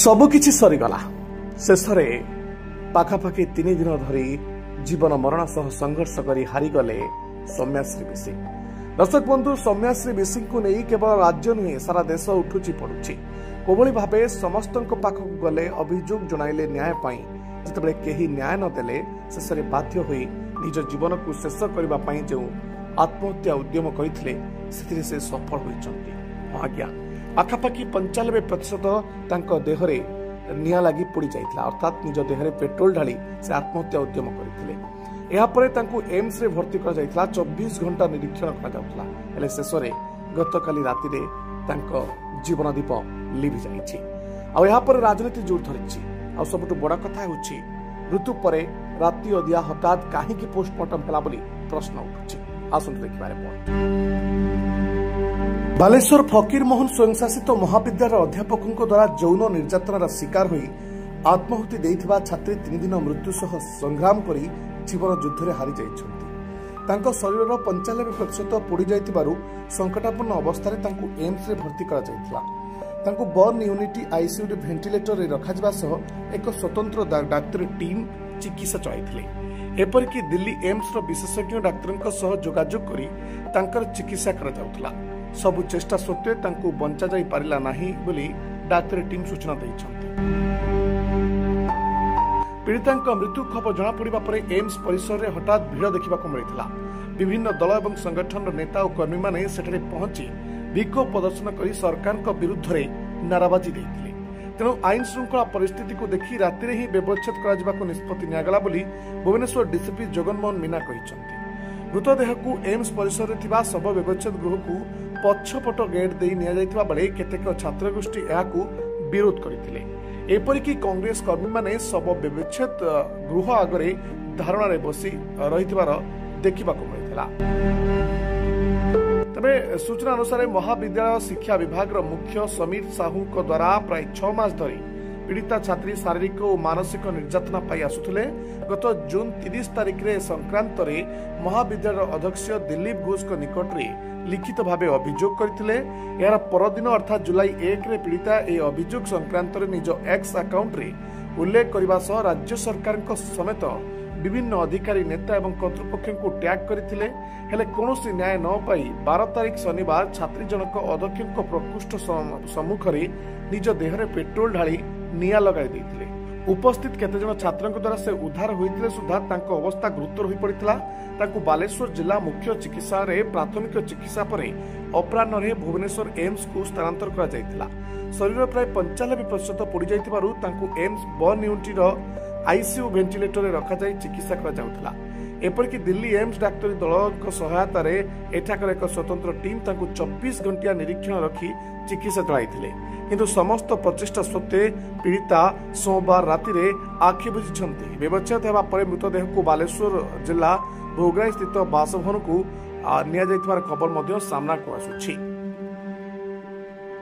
सबुकिछि सरीगला शेष पाखापाखि 3 दिन धरी जीवन मरण सह संघर्ष करी हारिगले सौम्याश्री विसिंग। दर्शक बंधु, सौम्याश्री विसिंग को नहीं केवल राज्य नुहे सारा देश उठुची पड़ुछि। कोभली भावे समस्त पाखक गले अभियोग जणाइले न्याय पाई जितेबाला केही न्याय नदेले शेष बाध्य होई निज जीवन को शेष करबा पाई जो आत्महत्या उद्यम करथिले सेथिरे से सफल होइचंती। आज्ञा पाखापाखि 95% देहरे निया लगी पोड़ी जाइथिला, अर्थात निज देहरे पेट्रोल ढाली से आत्महत्या उद्यम करथिले। एहा परे तांकु एम्स रे भर्ती करा जाइथिला। 24 घंटा निरीक्षण करा जाउथला, हेले शेषरे गतकाली राति रे तांको जीवन दीप लिभि जाइछि। आ एहा परे राजनीति जोर धरिछि। आ सबटु बड़ा कथा होछि ऋतु परे राति अदिया हठात काहे की पोस्टमार्टम कला बोली प्रश्न उठुछि। आसुन देखिबा रिपोर्ट। बालेश्वर फकीर मोहन स्वयंशासित महाविद्यालय अध्यापकों द्वारा यौन निर्यातनार शिकार होई आत्माहुति देइथिबा छात्री 3 दिन मृत्यु सह संग्राम करी जीवन युद्ध रे हारि जाइछन्ति। तांको शरीरर 95% पोड़ी जाइथिबारु संकटापन्न अवस्था तांको एम्स रे भर्ती करा जाइथिला। तांको बर्न यूनिटी आईसीयू रे वेंटिलेटर रे रखा जिबा सह एक स्वतंत्र डाक्तरी टीम चिकित्सा चलाइथिले। एपरिक दिल्ली एम्स रो विशेषज्ञ डाक्तरଙ୍କ सह जोगाजोग करी तांकर चिकित्सा करा जाउथला। सबु चेष्टा सत्वे तांको बंचा जाई पारिला नाही बोली डाक्तरी टीम सूचना दैछन्ति। पीड़ितांक मृत्यु खबर जना पड़िबा परे एम्स परिसर रे हठात भीड़ देखिबाको मिलिथिला। विभिन्न दल एवं संगठन नेता और कर्मी माने सेठरे पहुंची विक्षोभ प्रदर्शन करी सरकारक विरुद्ध रे नाराबाजी दैथिले। तेणु आईन श्रृंखला परिस्थिति को देखि राति रे ही व्यवच्छेद करा जिबाको निष्पत्ति नियागला बोली भुवनेश्वर डीसीपी जगनमोहन मीना कहिसंति। मृतदेह को एम्स परिसर रे थिबा शव व्यवच्छेद गृह को पछपट गेट दे निया जाइथिबा बेले केतेक छात्र गोष्ठी एहाकू विरोध करथिले। एपरिकी कांग्रेस कर्मी माने शव व्यवच्छेद गृह आगरे धारणा रे बसी रहिथिबार देखिबाको मिलिथिला। तबे सूचना अनुसार महाविद्यालय शिक्षा विभाग मुख्य समीर साहू द्वारा प्राय 6 मास धरी पीड़िता छात्री शारीरिक और मानसिक निर्यातना पाई आसुथिले। गत जून 30 तारिख रे संक्रांत रे महाविद्यालय अध्यक्ष दिलीप घोष को निकट रे लिखित भावे अभियोग करथिले। यार परदिन अर्थात जुलाई 1 रे पीड़िता ए अभियोग संक्रांत रे निज एक्स अकाउंट रे उल्लेख करबा सह राज्य सरकार समेत विभिन्न अधिकारी नेता एवं कर्तृपक्ष को टैग करथिले। हेले कोनोसी न्याय न पाई 12 तारिख शनिवार छात्री जनक अध्यक्ष प्रकोष्ठ सम्मुख रे निज देहरे पेट्रोल ढाली निया लगाई दैथिले। उपस्थित केते जन छात्रक द्वारा से उद्धार होइतिले सुधा तांको अवस्था गुरुतर होई पड़ितला। तांको बालेश्वर जिला मुख्य चिकित्सा रे प्राथमिक चिकित्सा परे अपराह्न रे भुवनेश्वर एम्स को स्थानांतर करा जाइतिला। शरीर प्राय 95% पोड़ी जाइतिबारु तांको एम्स बर्न यूनिटी रो आईसीयू वेंटिलेटर रे रखा जाई चिकित्सा करा जाउतला। एपरिक दिल्ली एम्स डाक्तरी दल सहायता रे एठाकर एक स्वतंत्र टीम तांको 24 घंटिया निरीक्षण रखी चिकित्सा चलाइथिले। किंतु समस्त प्रचेष्टा सत्वे पीड़िता सोमवार राति रे आखि बुझिछन्ति। व्यवच्छेद हेबा परे मृतदेह को बालेश्वर जिला भोगराई स्थित बासभवन को निया जाइथिबार खबर मध्य सामना को आसुछि।